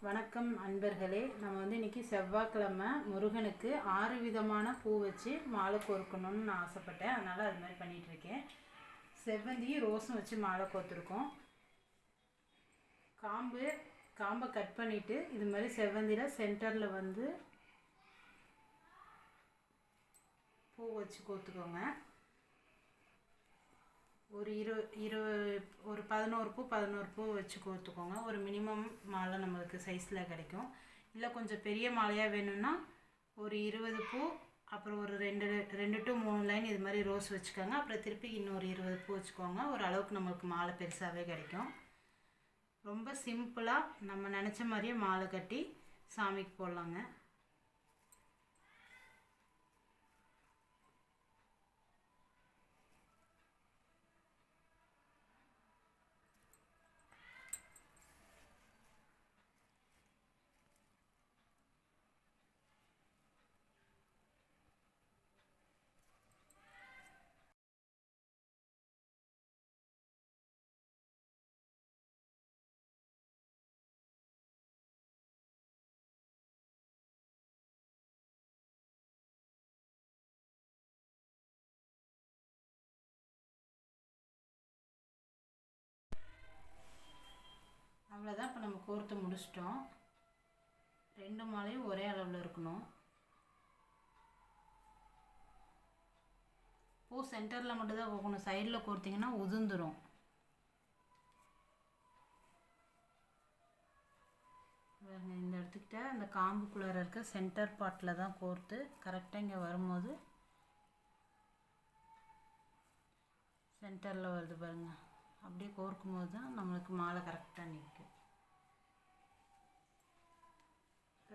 வணக்கம் அன்பர்களே. நம்ம இன்றைக்கி செவ்வாய்க்கிழமை முருகனுக்கு 6 விதமான பூ வச்சு மாலை கோர்க்கணும்னு நான் ஆசைப்பட்டேன். அதனால் அது மாதிரி பண்ணிகிட்ருக்கேன். செவ்வந்தியும் ரோஸும் வச்சு மாலை கோர்த்துருக்கோம். காம்பை கட் பண்ணிவிட்டு இது மாதிரி செவ்வந்தியில் சென்டரில் பூ வச்சு கோர்த்துக்கோங்க. ஒரு 11 பூ வச்சு கோர்த்துக்கோங்க. ஒரு மினிமம் மாலை நம்மளுக்கு சைஸில் கிடைக்கும். இல்லை கொஞ்சம் பெரிய மாலையாக வேணும்னா ஒரு 20 பூ, அப்புறம் ஒரு 2 to 3 லைன் இது மாதிரி ரோஸ் வச்சுக்கோங்க. அப்புறம் திருப்பி இன்னொரு 20 பூ வச்சுக்கோங்க. ஒரு அளவுக்கு நம்மளுக்கு மாலை பெருசாகவே கிடைக்கும். ரொம்ப சிம்பிளாக நம்ம நினச்ச மாதிரியே மாலை கட்டி சாமிக்கு போடலாங்க. அவ்வளோதான். இப்போ நம்ம கோர்த்து முடிச்சிட்டோம். 2 மாலையும் ஒரே அளவில் இருக்கணும். பூ சென்டரில் மட்டும்தான் கோக்கணும். சைடில் கோர்த்திங்கன்னா உதிர்ந்துடும். இந்த இடத்துக்கிட்ட அந்த காம்புக்குள்ளார இருக்க சென்டர் பார்ட்டில் தான் கோர்த்து கரெக்டாக இங்கே வரும்போது சென்டரில் வருது பாருங்கள். அப்படியே கோர்க்கும் போது தான் நம்மளுக்கு மாலை கரெக்டாக நிற்கும்.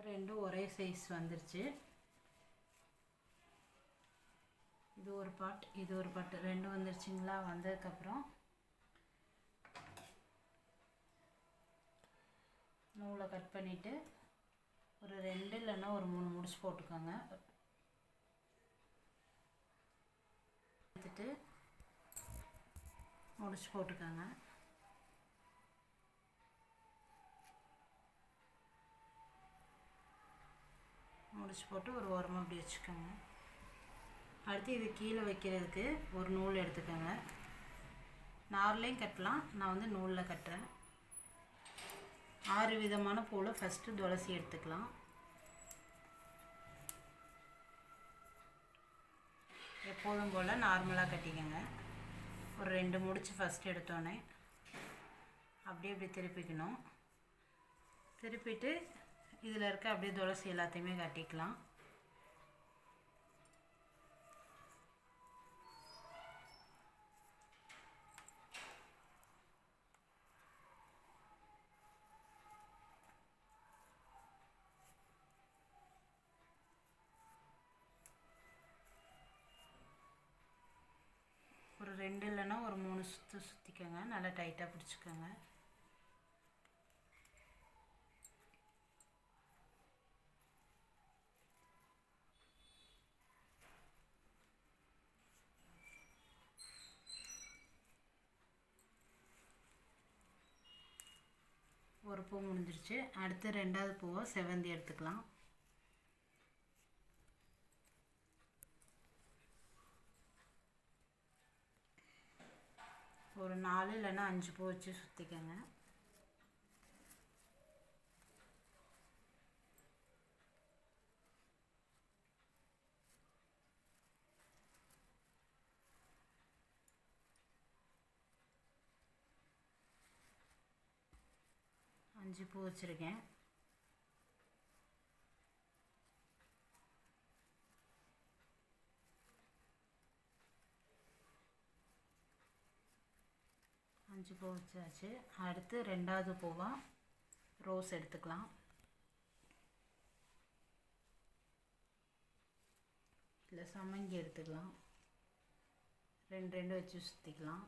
ரெண்டும் ஒரே சைஸ் வந்துருச்சு. இது ஒரு பார்ட், இது ஒரு பார்ட், ரெண்டும் வந்துருச்சுங்களா? வந்ததுக்கப்புறம் நூலை கட் பண்ணிவிட்டு ஒரு 2 இல்லைன்னா ஒரு 3 முடிச்சு போட்டுக்கோங்க. எடுத்துட்டு முடிச்சு போட்டுக்கோங்க. முடிச்சு போட்டு ஒரு ஓரமாக அப்படி வச்சுக்கோங்க. அடுத்து இது கீழே வைக்கிறதுக்கு ஒரு நூல் எடுத்துக்கோங்க. நார்லையும் கட்டலாம், நான் நூலில் கட்டுறேன். 6 விதமான பூவில் ஃபஸ்ட்டு துளசி எடுத்துக்கலாம். எப்போதும் போல் நார்மலாக கட்டிக்கோங்க. ஒரு 2 முடிச்சு ஃபஸ்ட்டு எடுத்தோடனே அப்படியே இப்படி திருப்பிக்கணும். திருப்பிட்டு இதில் இருக்க அப்படியே துளசி எல்லாத்தையுமே கட்டிக்கலாம். ஒரு 2 இல்லைன்னா ஒரு 3 சுற்றிக்கோங்க. நல்லா டைட்டாக பிடிச்சிக்கோங்க. ஒரு பூ முடிஞ்சிருச்சு. அடுத்து 2வது பூவை செவ்வந்தி எடுத்துக்கலாம். ஒரு 4 இல்லைன்னா 5 பூ வச்சு சுற்றிக்கோங்க. அஞ்சு பூ வச்சுருக்கேன். அஞ்சு பூ வச்சாச்சு. அடுத்து 2வது பூவாக ரோஸ் எடுத்துக்கலாம். இல்லை சம்மங்கி எடுத்துக்கலாம். 2 வச்சு சுற்றிக்கலாம்.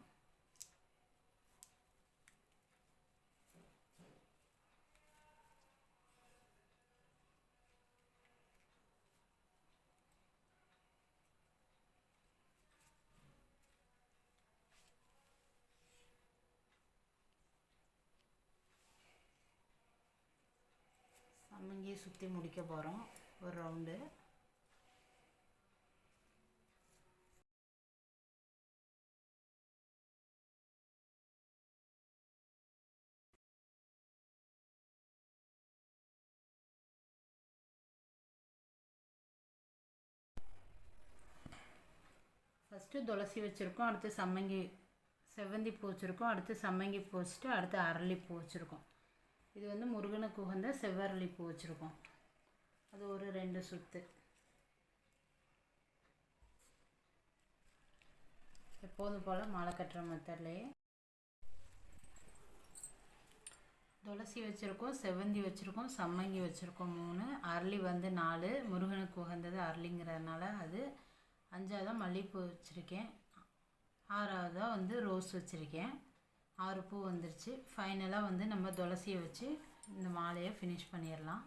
சம்மங்கியை சுற்றி முடிக்க போகிறோம் ஒரு ரவுண்டு. ஃபஸ்ட்டு துளசி வச்சுருக்கோம், அடுத்து சம்மங்கி செவ்வந்தி பூ வச்சுருக்கோம், அடுத்து சம்மங்கி பூ வச்சுட்டு அடுத்து அரளிப்பூ வச்சுருக்கோம். இது வந்து முருகனுக்கு உகந்த செவ்வரளி பூ வச்சுருக்கோம். அது ஒரு 2 சுற்று. எப்போதும் போல் மாலை கட்டுற மெத்தட்லேயே துளசி வச்சுருக்கோம், செவ்வந்தி வச்சுருக்கோம், சம்மங்கி வச்சுருக்கோம் 3, அரளி வந்து 4. முருகனுக்கு உகந்தது அரளிங்கிறதுனால அது 5ஆவதாக மல்லிகைப்பூ வச்சுருக்கேன், 6ஆவதாக வந்து ரோஸ் வச்சுருக்கேன். 6 பூ வந்துருச்சு. ஃபைனலாக வந்து நம்ம துளசியை வச்சு இந்த மாலையை ஃபினிஷ் பண்ணிடலாம்.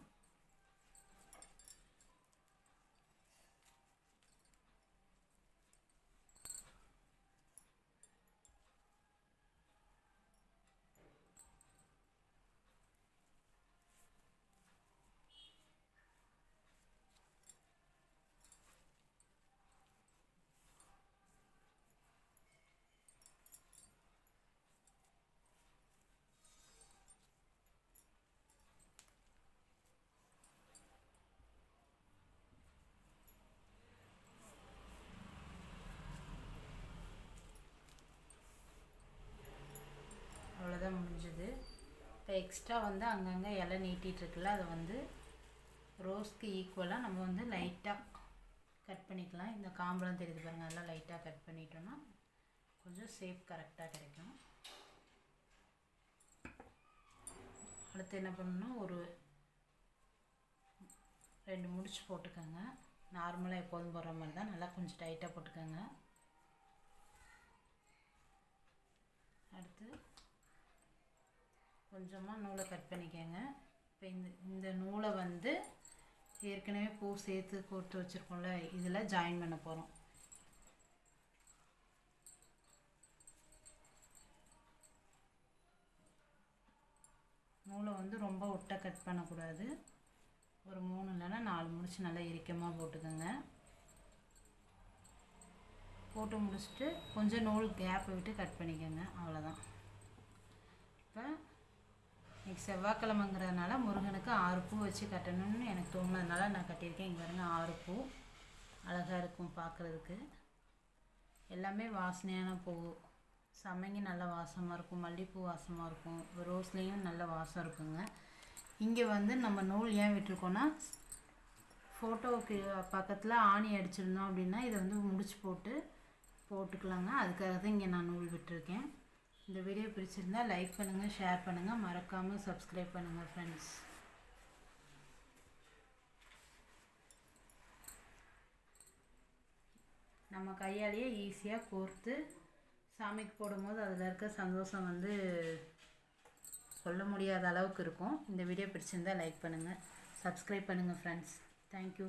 அவ்வளோதான் முடிஞ்சது. இப்போ எக்ஸ்ட்ரா வந்து அங்கங்கே இலை நீட்டிகிட்ருக்குல்ல, அதை வந்து ரோஸ்க்கு ஈக்குவலாக நம்ம வந்து லைட்டாக கட் பண்ணிக்கலாம். இந்த காம்பெலாம் தெரியுது பாருங்கள், அதெல்லாம் லைட்டாக கட் பண்ணிட்டோன்னா கொஞ்சம் ஷேப் கரெக்டாக கிடைக்கும். அடுத்து என்ன பண்ணணும்னா ஒரு 2 முடிச்சு போட்டுக்கோங்க. நார்மலாக எப்போதும் போடுற மாதிரி தான், நல்லா கொஞ்சம் டைட்டாக போட்டுக்கோங்க. அடுத்து கொஞ்சமாக நூலை கட் பண்ணிக்கோங்க. இப்போ இந்த நூலை வந்து ஏற்கனவே பூ சேர்த்து கோர்த்து வச்சுருக்கோம்ல, இதில் ஜாயின் பண்ண போகிறோம். நூலை வந்து ரொம்ப ஒட்ட கட் பண்ணக்கூடாது. ஒரு 3 இல்லைன்னா 4 முடிச்சு நல்லா இறுக்கமாக போட்டுக்கோங்க. போட்டு முடிச்சுட்டு கொஞ்சம் நூல் கேப்பை விட்டு கட் பண்ணிக்கோங்க. அவ்வளோதான். இப்போ இன்றைக்கி செவ்வாய்க்கிழமைங்கிறதுனால முருகனுக்கு 6 பூ வச்சு கட்டணும்னு எனக்கு தோணுனதுனால நான் கட்டியிருக்கேன். இங்கே பாருங்க 6 பூ அழகாக இருக்கும் பார்க்குறதுக்கு. எல்லாமே வாசனையான பூ. சம்மங்கி நல்ல வாசமாக இருக்கும், மல்லிகைப்பூ வாசமாக இருக்கும், ரோஸ்லேயும் நல்ல வாசம் இருக்குங்க. இங்கே வந்து நம்ம நூல் ஏன் விட்டுருக்கோன்னா, ஃபோட்டோவுக்கு பக்கத்தில் ஆணி அடிச்சிருந்தோம் அப்படின்னா இதை வந்து முடிச்சு போட்டுக்கலாங்க. அதுக்காக தான் இங்கே நான் நூல் விட்டுருக்கேன். இந்த வீடியோ பிடிச்சிருந்தால் லைக் பண்ணுங்கள், ஷேர் பண்ணுங்கள், மறக்காமல் சப்ஸ்கிரைப் பண்ணுங்கள் ஃப்ரெண்ட்ஸ். நம்ம கையாலேயே ஈஸியாக கோர்த்து சாமிக்கு போடும்போது அதில் இருக்க சந்தோஷம் வந்து சொல்ல முடியாத அளவுக்கு இருக்கும். இந்த வீடியோ பிடிச்சிருந்தால் லைக் பண்ணுங்கள், சப்ஸ்கிரைப் பண்ணுங்கள் ஃப்ரெண்ட்ஸ். தேங்க்யூ.